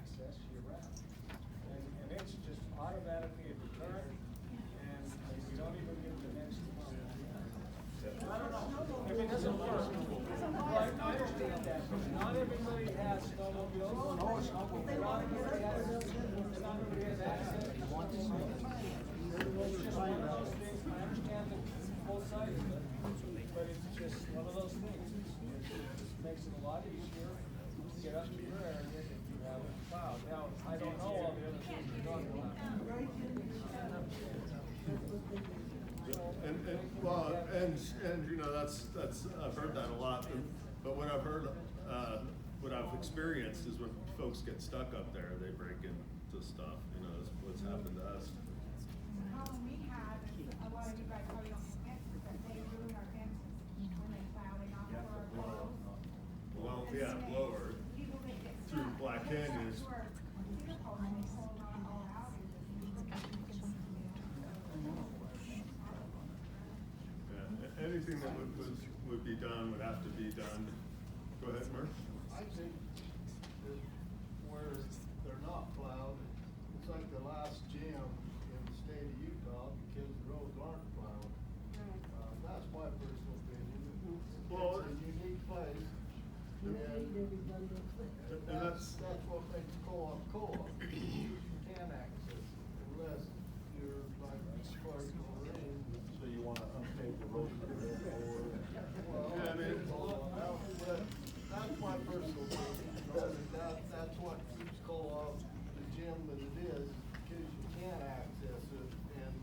access year round. And it's just automatically a deterrent, and we don't even give the next month. I don't know, if it doesn't work, well, I understand that, but not everybody has snowmobiles. No, it's not. Not everybody has access to one snow. It's just one of those things, I understand the both sides of it, but it's just one of those things. It just makes it a lot easier to get up to your area if you have a cloud. Now, I don't know all the other things you're talking about. And you know, that's I've heard that a lot, but what I've heard, what I've experienced is when folks get stuck up there, they break into stuff. You know, that's what's happened to us. The problem we had is a lot of you guys probably don't know fences, that they ruin our fences when they plow, they knock over our poles. Well, And yeah, then lower people that get through stuck, Black they get Canyons. stuck to our cedar poles and they hold on all out. Yeah, anything that would be done would have to be done. Go ahead, Mark. I think that where they're not plowed, it's like the last gym in the state of Utah because the roads aren't plowed. That's my personal opinion. Well, It's a unique place. And that's what makes co-op co-op. You can't access it unless you're like Clark or Lorraine. So you wanna unpave the road or? Yeah, I mean, That's my personal opinion. That's what keeps co-op the gym that it is, because you can't access it, and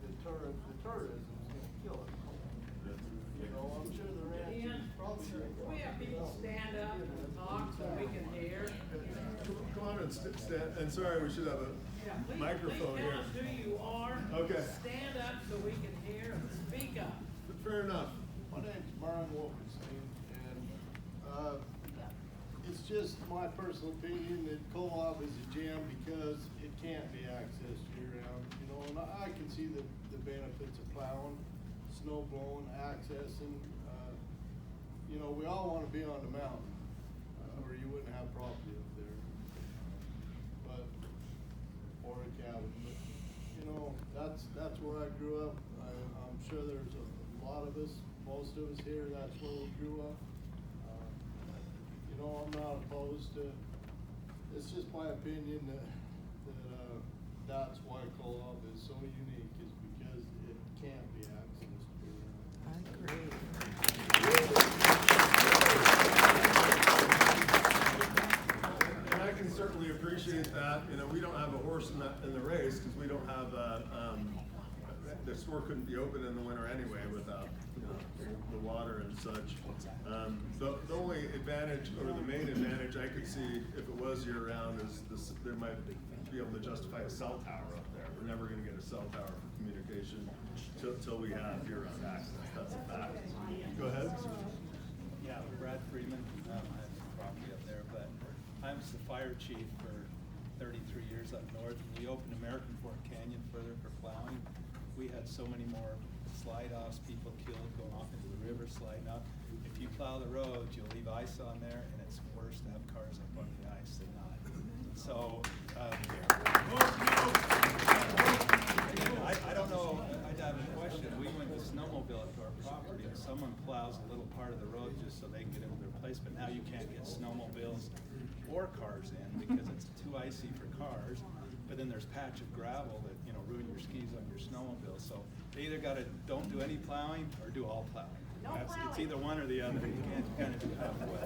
the tourism is gonna kill it. You know, I'm sure the ranch is probably. We have people stand up and talk so we can hear. come on and stand. And sorry, we should have a Yeah, please, microphone please tell here. us who you are. Okay. Stand up so we can hear and speak up. Fair enough. My name's Brian Wilkinson, and, it's just my personal opinion that co-op is a gym because it can't be accessed year-round, you know, and I can see the benefits of plowing, snow blowing, accessing, you know, we all wanna be on the mountain, or you wouldn't have property up there. But, or a cabin, but, you know, that's where I grew up. I'm sure there's a lot of us, most of us here, that's where we grew up. You know, I'm not opposed to, it's just my opinion that's why co-op is so unique, is because it can't be accessed year-round. I agree. And I can certainly appreciate that. You know, we don't have a horse in the race because we don't have the store couldn't be open in the winter anyway without the water and such. The only advantage, or the main advantage I could see if it was year round, is there might be able to justify a cell tower up there. We're never going to get a cell tower for communication till we have year round access. That's a fact. Go ahead. Yeah, Brad Freeman, I have some property up there, but I was the fire chief for 33 years up north. We opened American Fork Canyon further for plowing. We had so many more slide-offs, people killed going off into the river, sliding up. If you plow the roads, you'll leave ice on there, and it's worse to have cars up on the ice than not. So, I don't know, I'd have a question. We went to snowmobile up to our property, and someone plows a little part of the road just so they can get into their place, but now you can't get snowmobiles or cars in because it's too icy for cars. But then there's patch of gravel that, you know, ruin your skis on your snowmobile. So they either don't do any plowing or do all plowing. It's either one or the other. You can't kind of do halfway.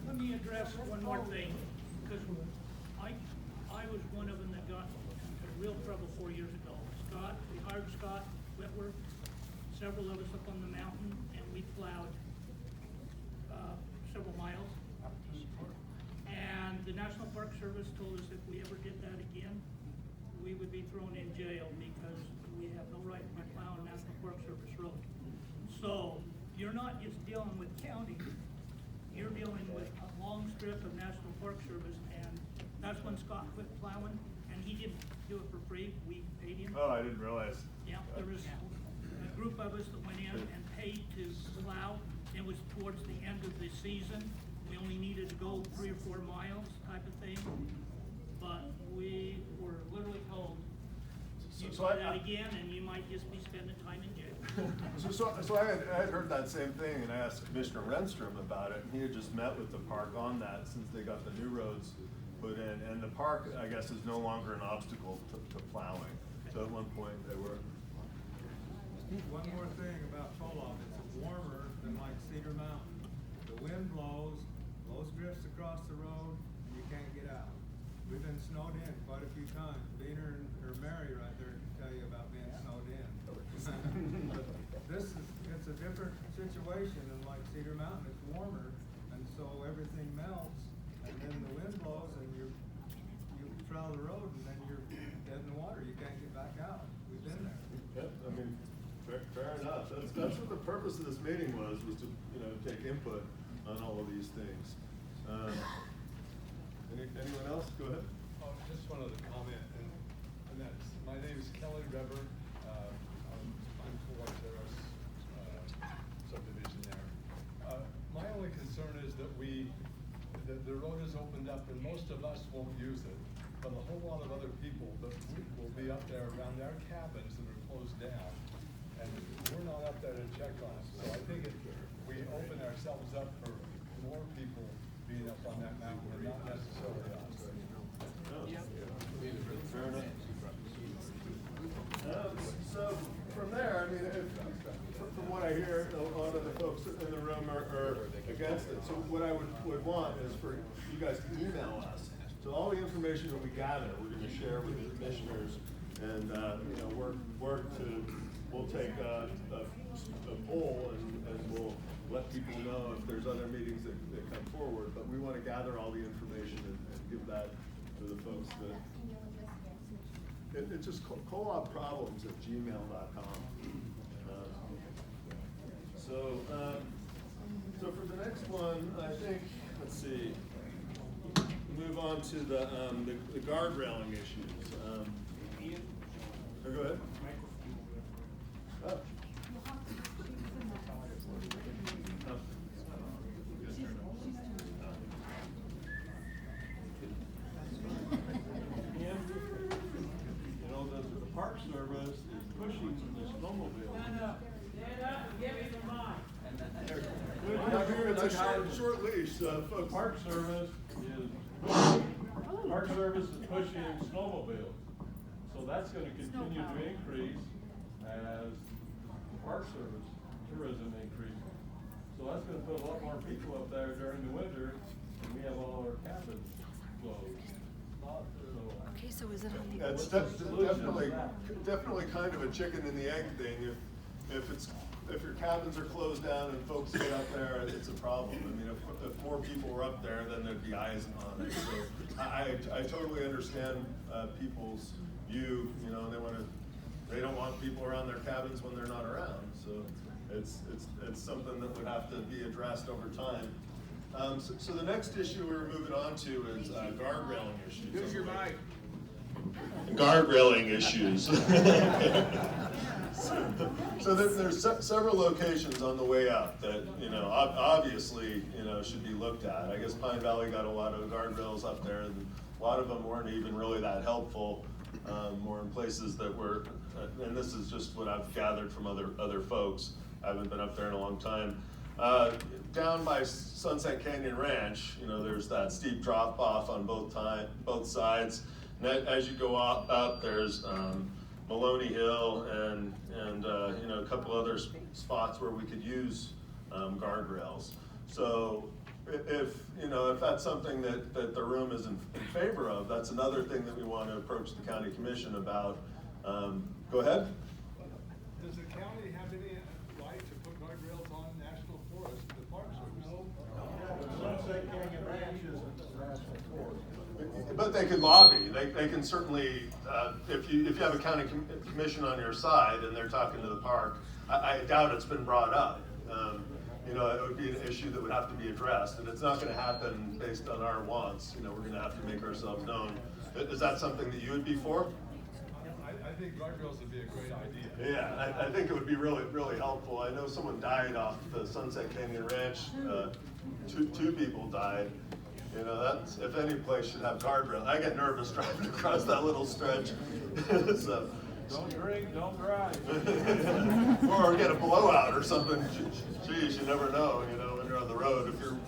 Let me address one more thing, because I was one of them that got into real trouble 4 years ago. Scott, we hired Scott Whitworth, several of us up on the mountain, and we plowed several miles. And the National Park Service told us if we ever did that again, we would be thrown in jail because we have no right to plow on National Park Service road. So you're not just dealing with county, you're dealing with a long strip of National Park Service, and that's when Scott quit plowing, and he didn't do it for free, we paid him. Oh, I didn't realize. Yeah, there was a group of us that went in and paid to plow. It was towards the end of the season. we only needed to go 3 or 4 miles type of thing. But we were literally told, you So try that again and you might just be spending time in jail. So I had heard that same thing, and I asked Commissioner Renstrom about it, and he had just met with the park on that since they got the new roads put in, and the park, I guess, is no longer an obstacle to plowing. So at one point, they were. One more thing about Kolob, it's warmer than like Cedar Mountain. The wind blows drifts across the road, and you can't get out. We've been snowed in quite a few times. Diener or Mary right there can tell you about being snowed in. It's a different situation than like Cedar Mountain, it's warmer, and so everything melts, and then the wind blows, and you travel the road, and then you're dead in the water, you can't get back out. We've been there. Yep, I mean, fair enough. That's what the purpose of this meeting was to, take input on all of these things. Anyone else? Go ahead. Just one other comment, and that's, my name is Kelly Reber. I'm for Terrace subdivision there. My only concern is that the road is opened up and most of us won't use it, but a whole lot of other people that will be up there around their cabins that are closed down, and we're not up there to check on it. So I think we open ourselves up for more people being up on that mountain and not necessarily us. Fair enough. So from there, I mean, from what I hear, a lot of the folks in the room are against it. So what I would want is for you guys to email us. So all the information that we gather, we're going to share with the commissioners, and we'll take a poll and we'll let people know if there's other meetings that come forward. But we want to gather all the information and give that to the folks that. It's just colobproblems@gmail.com. So for the next one, I think, let's see, move on to the guardrailing issues. Go ahead. Oh. The Park Service is pushing the snowmobile. Stand up and give me the mic. It's a short leash, folks. The Park Service is pushing snowmobiles. So that's gonna continue to increase as the Park Service tourism increases. So that's gonna put a lot more people up there during the winter, and we have all our cabins closed. Okay, so is it on the? It's definitely kind of a chicken and the egg thing. If your cabins are closed down and folks get up there, it's a problem. I mean, if more people were up there, then there'd be eyes on it. So I totally understand people's view. They don't want people around their cabins when they're not around. So it's something that would have to be addressed over time. So the next issue we're moving on to is guardrailing issues. Use your mic. Guardrailing issues. So there's several locations on the way up that, obviously, should be looked at. I guess Pine Valley got a lot of guardrails up there, and a lot of them weren't even really that helpful, more in places that were, and this is just what I've gathered from other folks. I haven't been up there in a long time. Down by Sunset Canyon Ranch, there's that steep drop off on both sides. And as you go up, there's Maloney Hill and a couple other spots where we could use guardrails. So if that's something that the room is in favor of, that's another thing that we want to approach the county commission about. Go ahead. Does the county have any right to put guardrails on national forest, the Park Service? Sunset Canyon Ranch isn't national forest. But they could lobby. They can certainly, if you have a county commission on your side and they're talking to the park, I doubt it's been brought up. It would be an issue that would have to be addressed, and it's not going to happen based on our wants. We're going to have to make ourselves known. Is that something that you would be for? I I think guardrails would be a great idea. Yeah, I think it would be really, really helpful. I know someone died off the Sunset Canyon Ranch. Two people died. You know, that's, if any place should have guardrails. I get nervous driving across that little stretch. So, Don't drink, don't drive. or get a blowout or something. Geez, you never know, you know, when you're on the road. If you're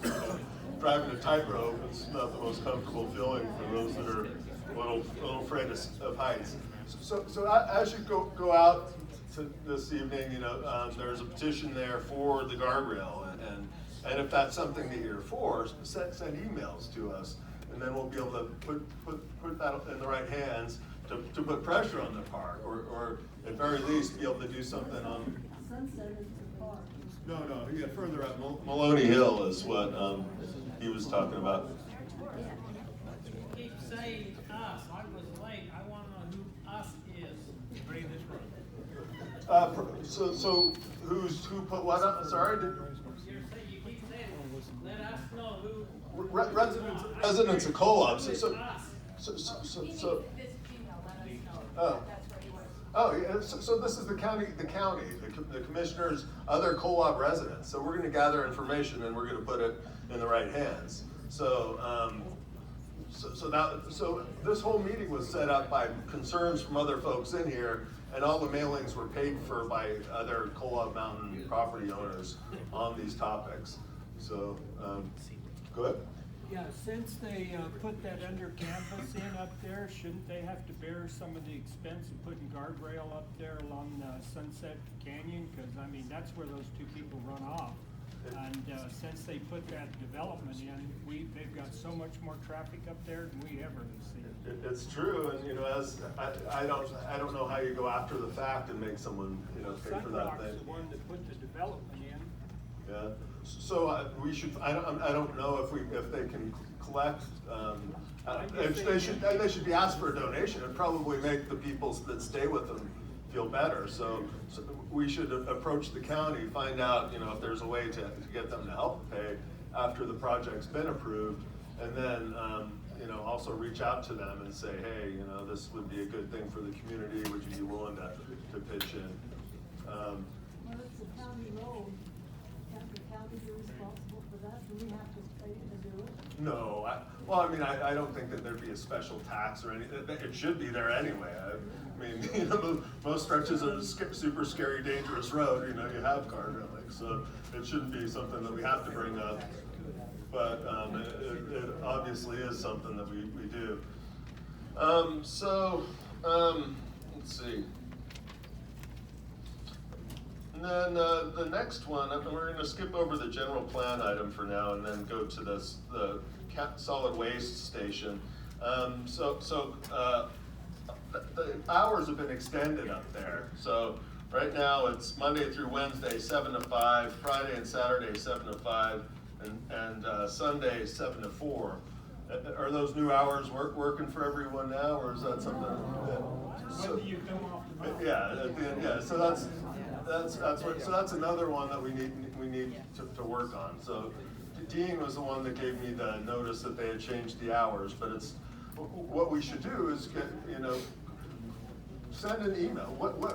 driving a tightrope, it's not the most comfortable feeling for those that are a little afraid of heights. So as you go out to this evening, you know, there's a petition there for the guardrail, and if that's something that you're for, send emails to us, and then we'll be able to put that in the right hands to put pressure on the park, or at very least be able to do something on. Sunset is the park. No, yeah, further up, Maloney Hill is what he was talking about. Keep saying us, I was late, I wanna know who us is. Bring this room. So who put what up? Sorry. You keep saying, let us know who. Residents of Kolob. He needs this email, let us know. Oh. That's where he was. Oh, yeah, so this is the county, the commissioners, other Kolob residents. So we're gonna gather information and we're gonna put it in the right hands. So, so this whole meeting was set up by concerns from other folks in here, and all the mailings were paid for by other Kolob Mountain property owners on these topics. So, go ahead. Yeah, since they put that under canvas in up there, shouldn't they have to bear some of the expense of putting guardrail up there along Sunset Canyon? Because, I mean, that's where those two people run off. And since they put that development in, they've got so much more traffic up there than we ever have seen. It's true, and you know, as I don't know how you go after the fact and make someone, you know, pay for that thing. Sunrock's the one that put the development in. Yeah. So we should. I don't know if they can collect. They should be asked for a donation. It'd probably make the people that stay with them feel better. So we should approach the county, find out, you know, if there's a way to get them to help pay after the project's been approved, and then you know, also reach out to them and say, hey, you know, this would be a good thing for the community. Would you be willing to pitch in? Well, it's a county road. Can't the county be responsible for that? Do we have to pay to do it? No, well, I mean, I don't think that there'd be a special tax or anything. It should be there anyway. I mean, you know, most stretches of super scary, dangerous road, you know, you have guardrailing, so it shouldn't be something that we have to bring up. But it obviously is something that we do. Let's see. And then the next one, we're going to skip over the general plan item for now, and then go to the solid waste station. The hours have been extended up there. So right now it's Monday through Wednesday, 7 to 5, Friday and Saturday, 7 to 5, and Sunday, 7 to 4. Are those new hours working for everyone now, or is that something? When do you come off the mountain? Yeah, at the end, yeah. So that's another one that we need to work on. So Dean was the one that gave me the notice that they had changed the hours, but it's what we should do is get, you know, send an email.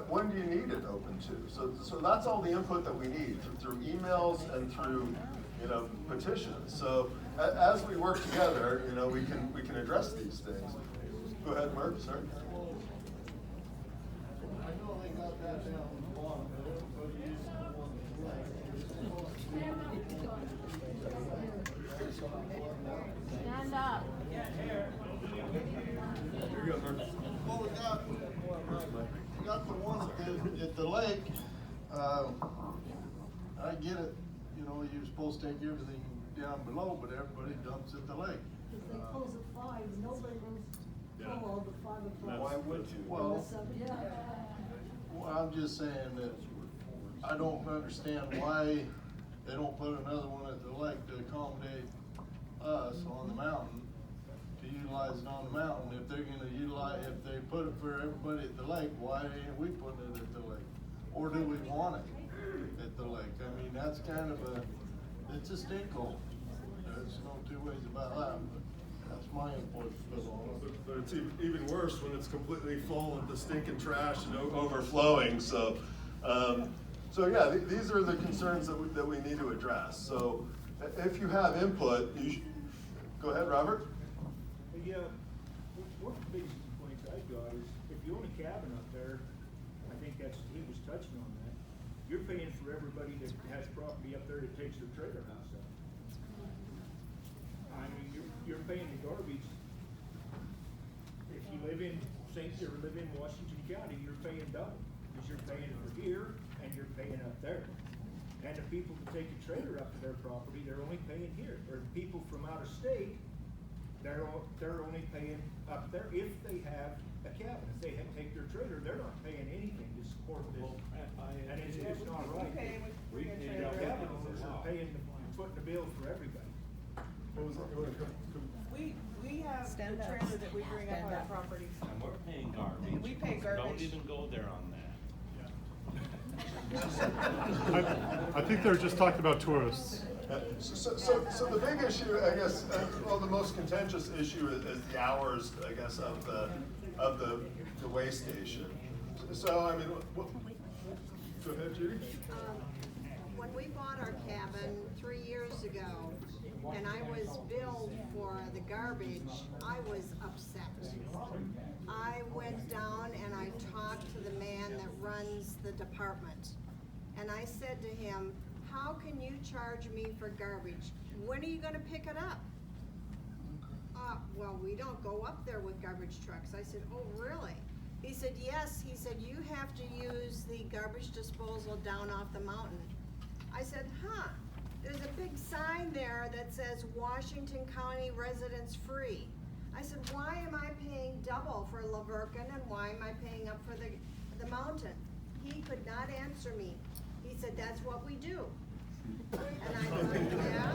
When do you need it open to? So that's all the input that we need through emails and through, you know, petitions. So as we work together, you know, we can address these things. Go ahead, Mark. Sorry. I know they got that down on the bottom, but everybody uses the one Stand up. Here you go, Mark. Well, we got the one at the lake. I get it, you know, you're supposed to take everything down below, but everybody dumps at the lake. If they close at 5, nobody will go to 5 o'clock. Why would you? Well, Yeah. well, I'm just saying that I don't understand why they don't put another one at the lake to accommodate us on the mountain, to utilize it on the mountain. If they're gonna utilize, if they put it for everybody at the lake, why ain't we putting it at the lake? Or do we want it at the lake? I mean, that's kind of it's a stinkhole. There's no two ways about that, but that's my input was on it. But it's even worse when it's completely full of the stinking trash and overflowing, so. So yeah, these are the concerns that we need to address. So if you have input, go ahead, Robert. Yeah, one of the biggest complaints I got is if you own a cabin up there, I think he was touching on that, you're paying for everybody that has property up there that takes their trailer house up. I mean, you're paying the garbage. If you live in Washington County, you're paying double, because you're paying for here and you're paying up there. And the people that take a trailer up to their property, they're only paying here. Or people from out of state, they're only paying up there if they have a cabin. If they take their trailer, they're not paying anything to support this. And it's not right. We pay The cabin owners are footing the bill for everybody. What was that? We have the trailer that we bring up on our property. And we're paying garbage. We pay Don't garbage. even go there on that. I think they're just talking about tourists. So the big issue, I guess, well, the most contentious issue is the hours, I guess, of the way station. So, I mean, go ahead, Judy. When we bought our cabin 3 years ago, and I was billed for the garbage, I was upset. I went down and I talked to the man that runs the department. And I said to him, how can you charge me for garbage? When are you gonna pick it up? Well, we don't go up there with garbage trucks. I said, oh, really? He said, yes. He said, you have to use the garbage disposal down off the mountain. I said, huh, there's a big sign there that says Washington County residents free. I said, why am I paying double for Lavercan and why am I paying up for the mountain? He could not answer me. He said, that's what we do. And I thought, yeah,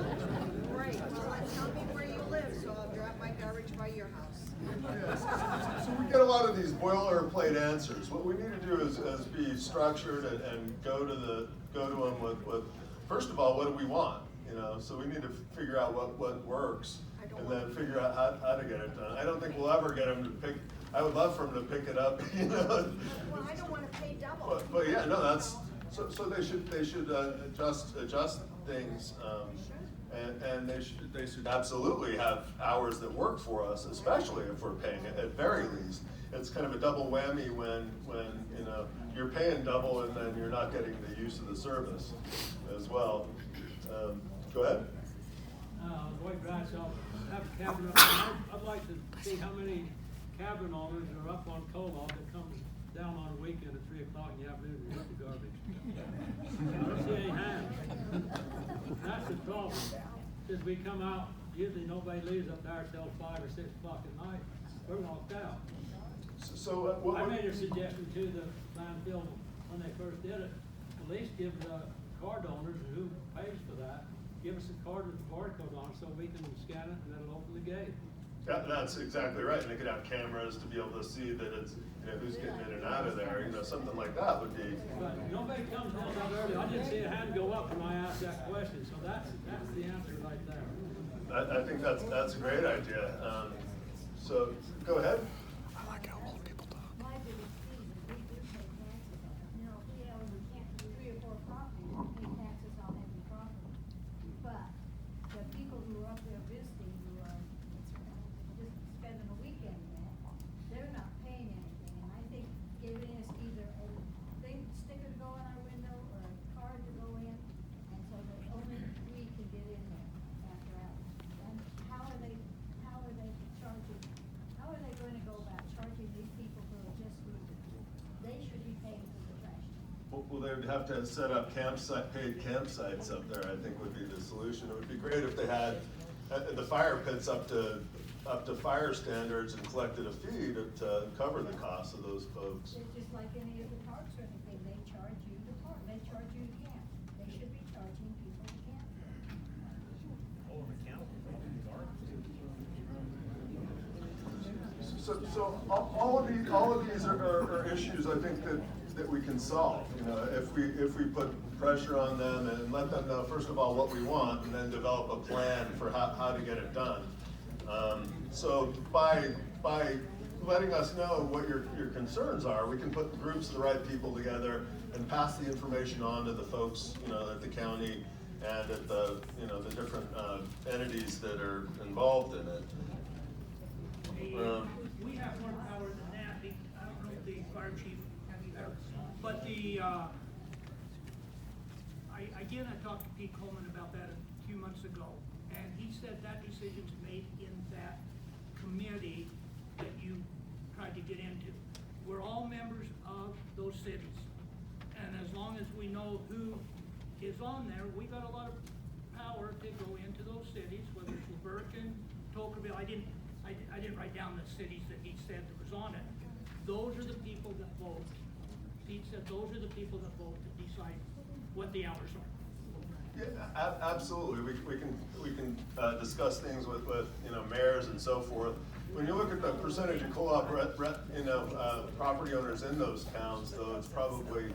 great, well, then tell me where you live so I'll drop my garbage by your house. So we get a lot of these boilerplate answers. What we need to do is be structured and go to them with, first of all, what do we want? You know, so we need to figure out what works and then figure out how to get it done. I don't think we'll ever get them to pick. I would love for them to pick it up. You know. Well, I don't want to pay double. But yeah, no, that's so they should adjust things. And they should absolutely have hours that work for us, especially if we're paying it at very least. It's kind of a double whammy when you know you're paying double and then you're not getting the use of the service as well. Go ahead. Lloyd Bradshaw, have a cabin up there. I'd like to see how many cabin owners are up on Kolob that comes down on a weekend at 3 o'clock in the afternoon to get the garbage. I don't see any hands. That's the problem. Since we come out, usually nobody leaves up there till 5 or 6 o'clock at night. We're locked out. So I made a suggestion to the landfill when they first did it. At least give the card owners who pays for that, give us a card with the barcode on it so we can scan it and it'll open the gate. Yeah, that's exactly right. And they could have cameras to be able to see that it's, you know, who's getting in and out of there. You know, something like that would be. But nobody comes down that early. I didn't see a hand go up when I asked that question, so that's the answer right there. I think that's a great idea. So go ahead. My biggest thing is we do pay taxes on it. You know, we can't do 3 or 4 properties, we pay taxes on every property. But the people who are up there visiting, who are just spending a weekend there, they're not paying anything. And I think giving us either a sticker to go in our window or a card to go in, and so that only we can get in there after hours. And how are they charging, how are they going to go about charging these people who are just leaving? They should be paying for the trash. Well, they would have to set up paid campsites up there, I think would be the solution. It would be great if they had the fire pits up to fire standards and collected a fee to cover the cost of those folks. It's just like any of the parks or anything, they charge you to park, they charge you to camp. They should be charging people to camp. So all of these are issues I think that we can solve. You know, if we put pressure on them and let them know first of all what we want, and then develop a plan for how to get it done. So by letting us know what your concerns are, we can put the groups of the right people together and pass the information on to the folks, at the county and at the, the different entities that are involved in it. We have more power than that. I don't know if the fire chief, but again, I talked to Pete Coleman about that a few months ago, and he said that decision's made in that committee that you tried to get into. We're all members of those cities, and as long as we know who is on there, we got a lot of power to go into those cities, whether it's Luberton, Tocqueville. I didn't write down the cities that he said that was on it. Those are the people that vote. Pete said those are the people that vote to decide what the hours are. Yeah, absolutely. We can discuss things with mayors and so forth. When you look at the percentage of co-op property owners in those towns, though, it's probably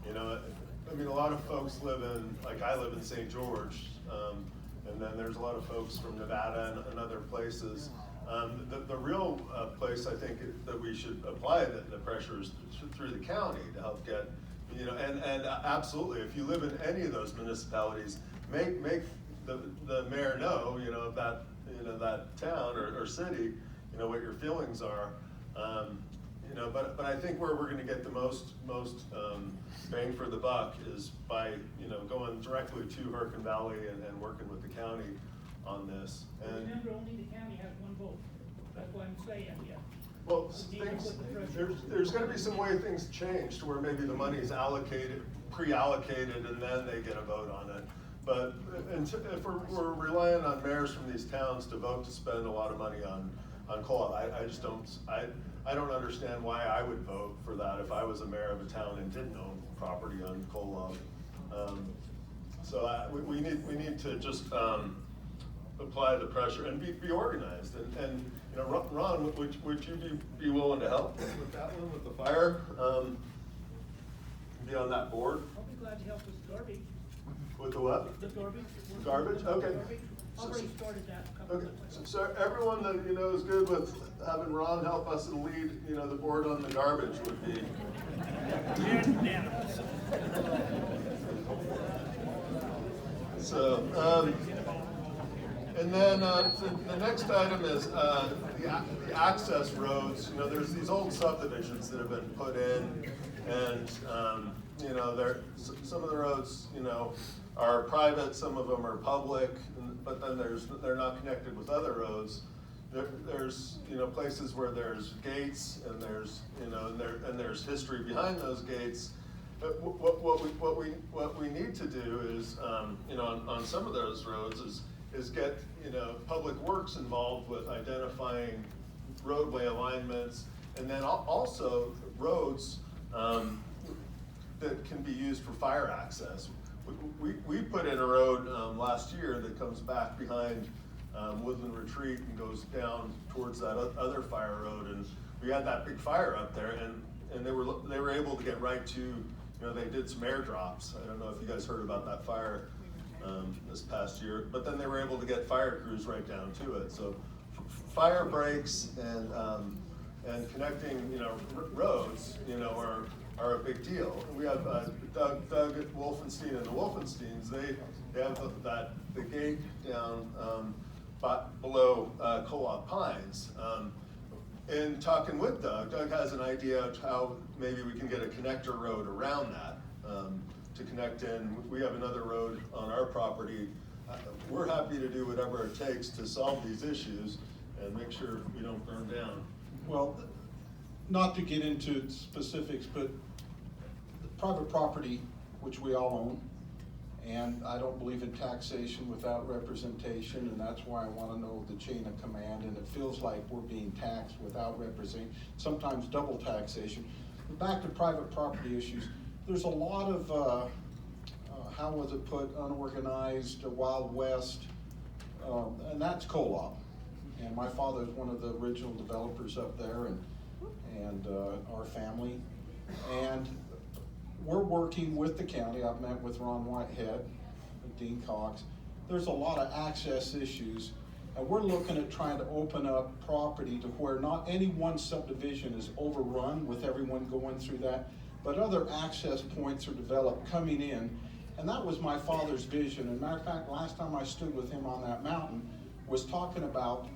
a lot of folks live in, like I live in St. George, and then there's a lot of folks from Nevada and other places. The real place I think that we should apply the pressure is through the county to help get, and absolutely, if you live in any of those municipalities, make the mayor know, that town or city, what your feelings are. But I think where we're going to get the most bang for the buck is by going directly to Hurricane Valley and working with the county on this. And remember, only the county has one vote. That's what I'm saying. Yeah. Well, there's going to be some way things change to where maybe the money is pre-allocated, and then they get a vote on it. But if we're relying on mayors from these towns to vote to spend a lot of money on co-op, I don't understand why I would vote for that if I was a mayor of a town and didn't own property on co-op. So we need to just apply the pressure and be organized. And Ron, would you be willing to help with that one, with the fire? Be on that board? I'll be glad to help with garbage. With the what? The garbage. Garbage? Okay. Already started that a couple Okay, of times. so everyone that is good with having Ron help us and lead, the board on the garbage would be. So, and then the next item is the access roads. There's these old subdivisions that have been put in, and some of the roads, are private, some of them are public, but then they're not connected with other roads. There's places where there's gates and there's and there's history behind those gates. But what we need to do is on some of those roads is get Public Works involved with identifying roadway alignments, and then also roads that can be used for fire access. We put in a road last year that comes back behind Woodland Retreat and goes down towards that other fire road, and we had that big fire up there, and they were able to get right to, they did some airdrops. I don't know if you guys heard about that fire this past year, but then they were able to get fire crews right down to it. So fire breaks and connecting roads are a big deal. We have Doug at Wolfenstein and the Wolfensteins. They have the gate down below Co-op Pines. In talking with Doug has an idea of how maybe we can get a connector road around that to connect in. We have another road on our property. We're happy to do whatever it takes to solve these issues and make sure we don't burn down. Well, not to get into specifics, but private property, which we all own, and I don't believe in taxation without representation, and that's why I want to know the chain of command, and it feels like we're being taxed without representation, sometimes double taxation. But back to private property issues, there's a lot of, how was it put, unorganized, Wild West, and that's co-op. And my father is one of the original developers up there, and our family. And we're working with the county. I've met with Ron Whitehead, Dean Cox. There's a lot of access issues. And we're looking at trying to open up property to where not any one subdivision is overrun with everyone going through that, but other access points are developed coming in. And that was my father's vision. As a matter of fact, last time I stood with him on that mountain was talking about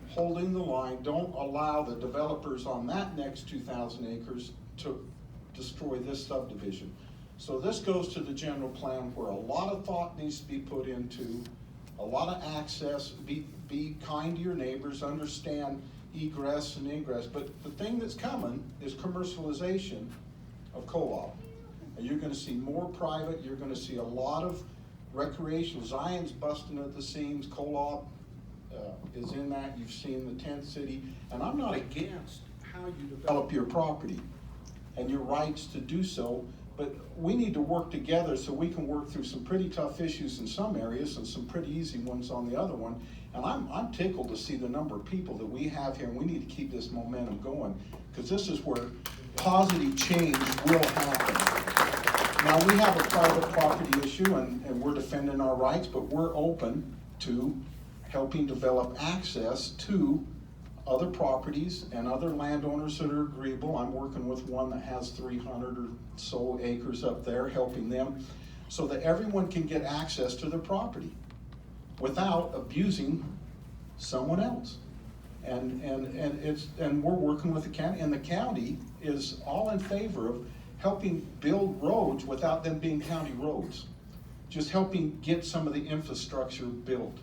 holding the line, don't allow the developers on that next 2,000 acres to destroy this subdivision. So this goes to the general plan where a lot of thought needs to be put into, a lot of access, be kind to your neighbors, understand egress and ingress. But the thing that's coming is commercialization of co-op. And you're gonna see more private, you're gonna see a lot of recreational. Zion's busting at the seams, co-op is in that. You've seen the tent city. And I'm not against how you develop your property and your rights to do so, but we need to work together so we can work through some pretty tough issues in some areas and some pretty easy ones on the other one. And I'm tickled to see the number of people that we have here, and we need to keep this momentum going, because this is where positive change will happen. Now, we have a private property issue, and we're defending our rights, but we're open to helping develop access to other properties and other landowners that are agreeable. I'm working with one that has 300 or so acres up there, helping them so that everyone can get access to their property without abusing someone else. And we're working with the county, and the county is all in favor of helping build roads without them being county roads. Just helping get some of the infrastructure built,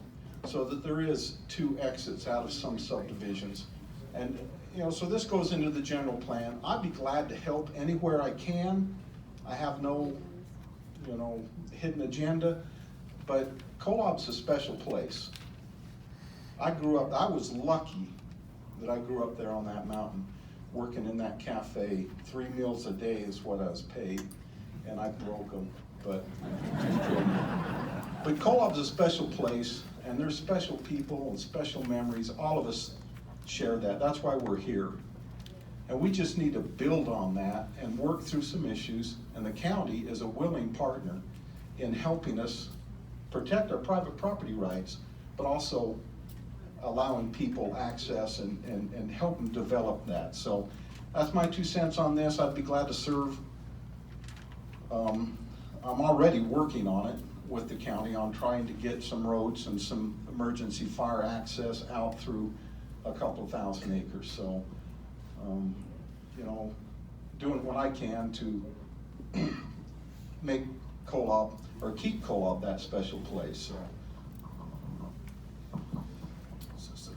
so that there is 2 exits out of some subdivisions. And, so this goes into the general plan. I'd be glad to help anywhere I can. I have no, hidden agenda, but Co-op's a special place. I was lucky that I grew up there on that mountain, working in that cafe. 3 meals a day is what I was paid, and I broke them, but Co-op's a special place. And there's special people and special memories. All of us share that. That's why we're here. And we just need to build on that and work through some issues. And the county is a willing partner in helping us protect our private property rights, but also allowing people access and help them develop that. So that's my 2 cents on this. I'd be glad to serve. I'm already working on it with the county on trying to get some roads and some emergency fire access out through a couple thousand acres. So, doing what I can to make Co-op, or keep Co-op that special place.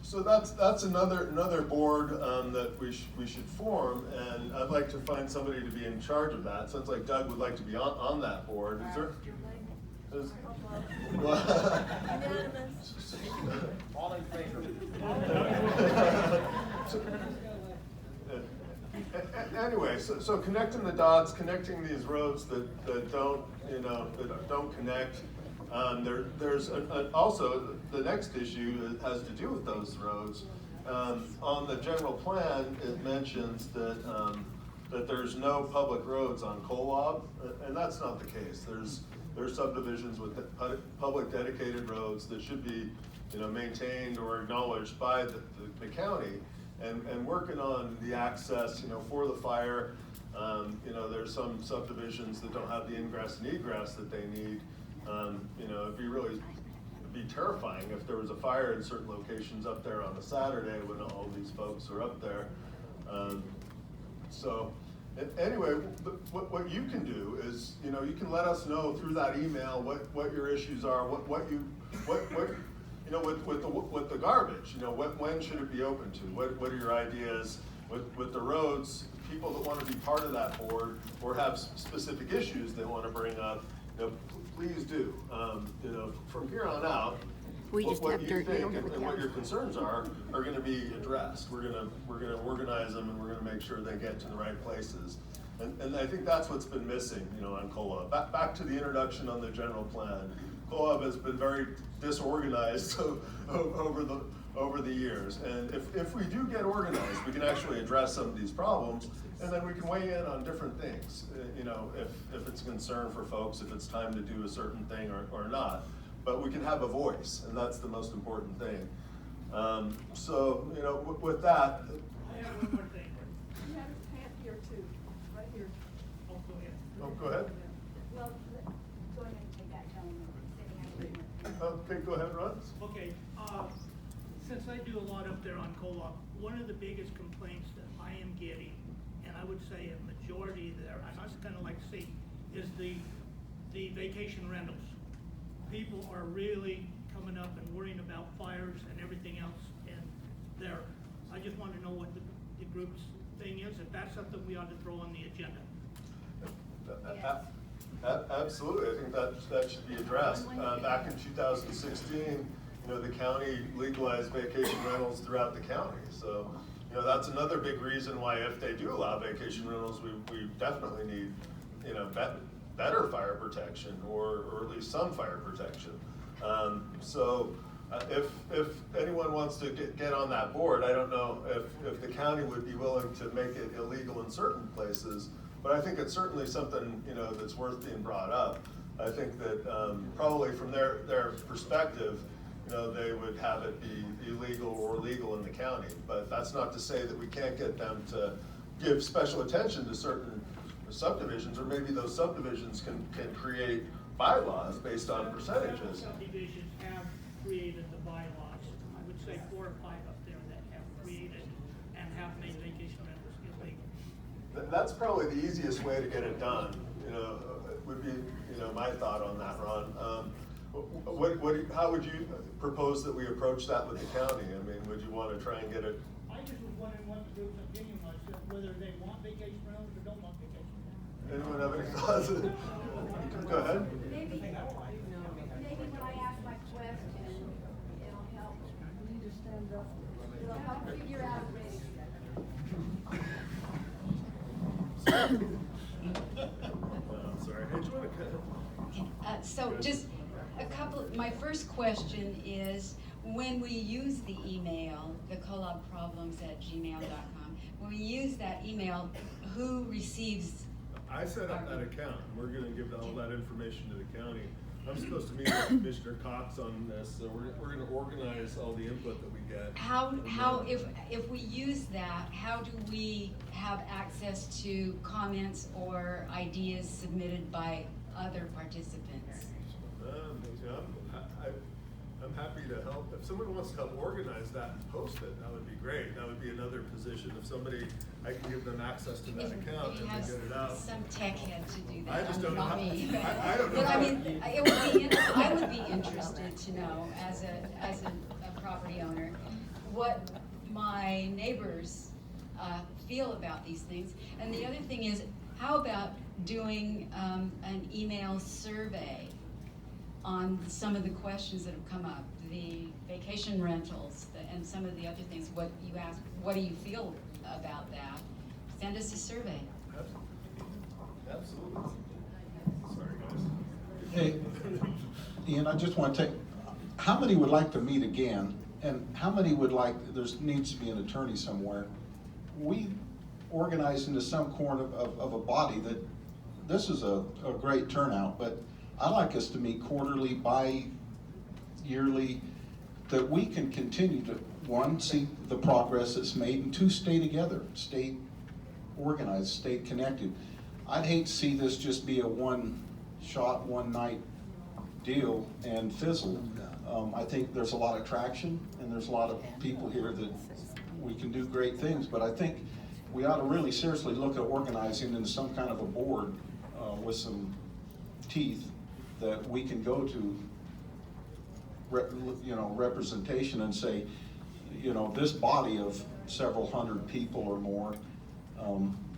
So that's another board that we should form, and I'd like to find somebody to be in charge of that. Sounds like Doug would like to be on that board. Is there? All in favor? Anyway, so connecting the dots, connecting these roads that don't connect. There's also the next issue has to do with those roads. On the general plan, it mentions that there's no public roads on Co-op, and that's not the case. There's subdivisions with public dedicated roads that should be, maintained or acknowledged by the county, and working on the access, for the fire. There's some subdivisions that don't have the ingress and egress that they need. It'd be terrifying if there was a fire in certain locations up there on a Saturday when all these folks are up there. Anyway, what you can do is, you can let us know through that email what your issues are, with the garbage, when should it be open to? What are your ideas with the roads? People that want to be part of that board or have specific issues they want to bring up, please do. From here on out, what you think and what your concerns are going to be addressed. We're going to organize them, and we're going to make sure they get to the right places. And I think that's what's been missing, on Co-op. Back to the introduction on the general plan. Co-op has been very disorganized over the years. And if we do get organized, we can actually address some of these problems, and then we can weigh in on different things. If it's a concern for folks, if it's time to do a certain thing or not. But we can have a voice, and that's the most important thing. So, you know, with that, I have one more thing. You have a hand here too, right here. Oh, go ahead. oh, go ahead. Well, go ahead and take that gentleman sitting at the Okay, go ahead, Ron. Okay, since I do a lot up there on Kolob, one of the biggest complaints that I am getting, and I would say a majority there, and I just kinda like to see, is the vacation rentals. People are really coming up and worrying about fires and everything else, and there, I just want to know what the group's thing is, if that's something we ought to throw on the agenda. Absolutely, I think that should be addressed. Back in 2016, you know, the county legalized vacation rentals throughout the county. So, you know, that's another big reason why if they do allow vacation rentals, we definitely need, you know, better fire protection or at least some fire protection. If anyone wants to get on that board, I don't know if the county would be willing to make it illegal in certain places, but I think it's certainly something, you know, that's worth being brought up. I think that probably from their perspective, you know, they would have it be illegal or legal in the county, but that's not to say that we can't get them to give special attention to certain subdivisions, or maybe those subdivisions can create bylaws based on percentages. Some subdivisions have created the bylaws, I would say 4 or 5 up there that have created and have made vacation rentals illegal. That's probably the easiest way to get it done, you know, would be, you know, my thought on that, Ron. How would you propose that we approach that with the county? I mean, would you want to try and get it? I just was wondering what the group's opinion was, whether they want vacation rentals or don't want vacation rentals. Anyone have any thoughts? Go ahead. Maybe when I ask my question, it'll help. You just stand up. It'll help figure out a way. Sorry. Hey, do you want to So just a couple, my first question is, when we use the email, the kolobproblems@gmail.com, when we use that email, who receives? I set up that account, and we're gonna give all that information to the county. I'm supposed to meet with Commissioner Cox on this, so we're gonna organize all the input that we get. How, if we use that, how do we have access to comments or ideas submitted by other participants? I'm happy to help. If someone wants to help organize that and post it, that would be great. That would be another position. If somebody, I can give them access to that account and they get it out. Some tech head to do that. I just don't know not how- me. I don't know But I how- mean, I would be interested to know, as a property owner, what my neighbors feel about these things. And the other thing is, how about doing an email survey on some of the questions that have come up, the vacation rentals, and some of the other things, what you ask, what do you feel about that? Send us a survey. Absolutely. Sorry, guys. Hey, Ian, I just want to take, how many would like to meet again? And how many would like, there needs to be an attorney somewhere. We organized into some corner of a body that, this is a great turnout, but I like us to meet quarterly, bi-yearly, that we can continue to, one, see the progress that's made, and two, stay together, stay organized, stay connected. I'd hate to see this just be a one-shot, one-night deal and fizzle. I think there's a lot of traction, and there's a lot of people here that we can do great things, but I think we ought to really seriously look at organizing into some kind of a board with some teeth that we can go to, representation and say, this body of several hundred people or more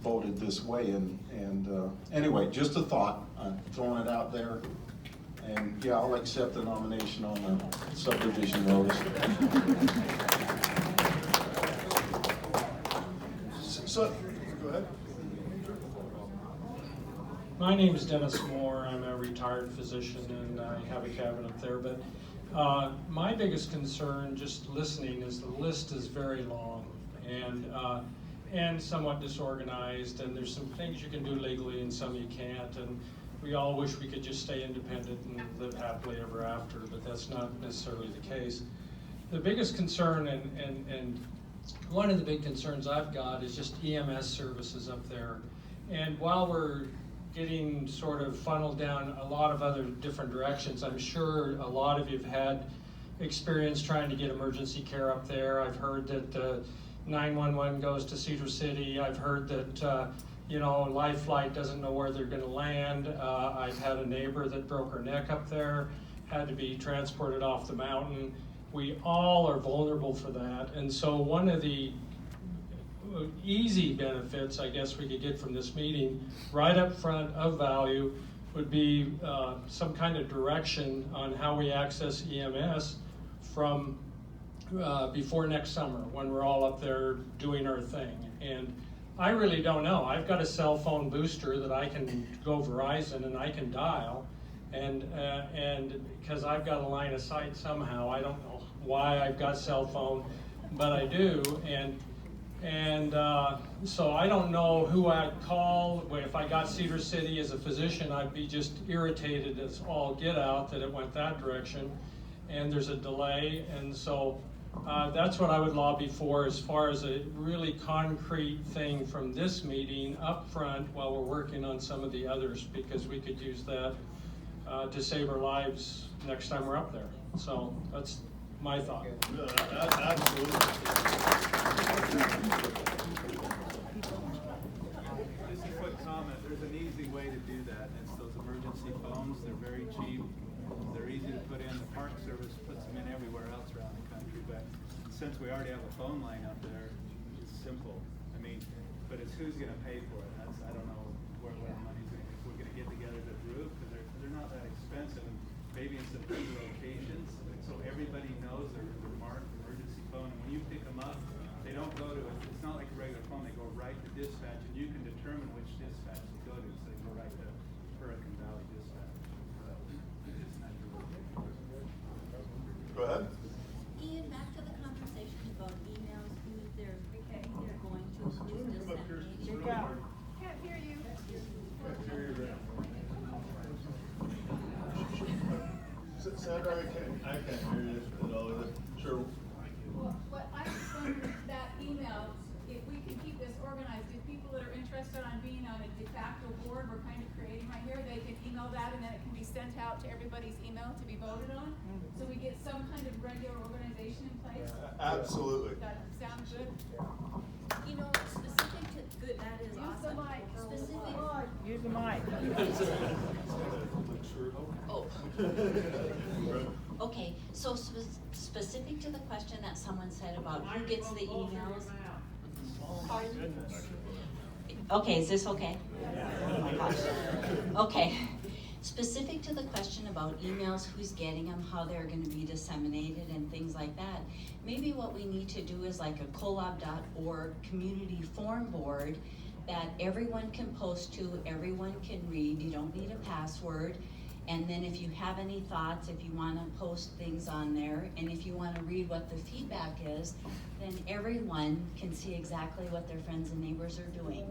voted this way, and anyway, just a thought, I'm throwing it out there, and yeah, I'll accept the nomination on the subdivision notice. So, go ahead. My name is Dennis Moore. I'm a retired physician and I have a cabin up there. But my biggest concern, just listening, is the list is very long and somewhat disorganized. And there's some things you can do legally and some you can't. And we all wish we could just stay independent and live happily ever after, but that's not necessarily the case. the biggest concern and one of the big concerns I've got is just EMS services up there. And while we're getting sort of funneled down a lot of other different directions, I'm sure a lot of you have had experience trying to get emergency care up there. I've heard that 911 goes to Cedar City. I've heard that Life Flight doesn't know where they're going to land. I've had a neighbor that broke her neck up there, had to be transported off the mountain. We all are vulnerable for that. And so one of the easy benefits I guess we could get from this meeting right up front of value would be some kind of direction on how we access EMS from before next summer when we're all up there doing our thing. And I really don't know. I've got a cell phone booster that I can go Verizon and I can dial, and because I've got a line of sight somehow. I don't know why I've got cell phone, but I do, and so I don't know who I'd call. If I got Cedar City as a physician, I'd be just irritated as all get out that it went that direction, and there's a delay, and so that's what I would lobby for as far as a really concrete thing from this meeting up front while we're working on some of the others, because we could use that to save our lives next time we're up there. So that's my thought. No, absolutely. Just a quick comment, there's an easy way to do that, and it's those emergency phones. They're very cheap, they're easy to put in. The Park Service puts them in everywhere else around the country, but since we already have a phone line up there, it's simple. I mean, but it's who's gonna pay for it. I don't know where the money's gonna, if we're gonna get together as a group, because they're not that expensive, and maybe in some key locations, so everybody knows they're marked emergency phone, and when you pick them up, they don't go to, it's not like a regular phone, they go right to dispatch, and you can determine which dispatch to go to, so they go right to Hurricane Valley Dispatch. Go ahead. Ian, back to the conversation about emails, who they're going to, who's disseminating. Can't hear you. Sandra, I can't hear you at all either. Sure. Well, what I just wondered, that email, if we can keep this organized, if people that are interested on being on a de facto board we're kind of creating right here, they can email that and then it can be sent out to everybody's email to be voted on? So we get some kind of regular organization in place? Absolutely. That sounds good? You know, specific to, good, that is awesome. Specific. Use the mic. Oh. Okay, so specific to the question that someone said about who gets the emails. Pardon? Okay, is this okay? Oh my gosh. Okay. Specific to the question about emails, who's getting them, how they're going to be disseminated, and things like that, maybe what we need to do is like a COLOB.org community forum board that everyone can post to, everyone can read. You don't need a password. And then if you have any thoughts, if you want to post things on there, and if you want to read what the feedback is, then everyone can see exactly what their friends and neighbors are doing.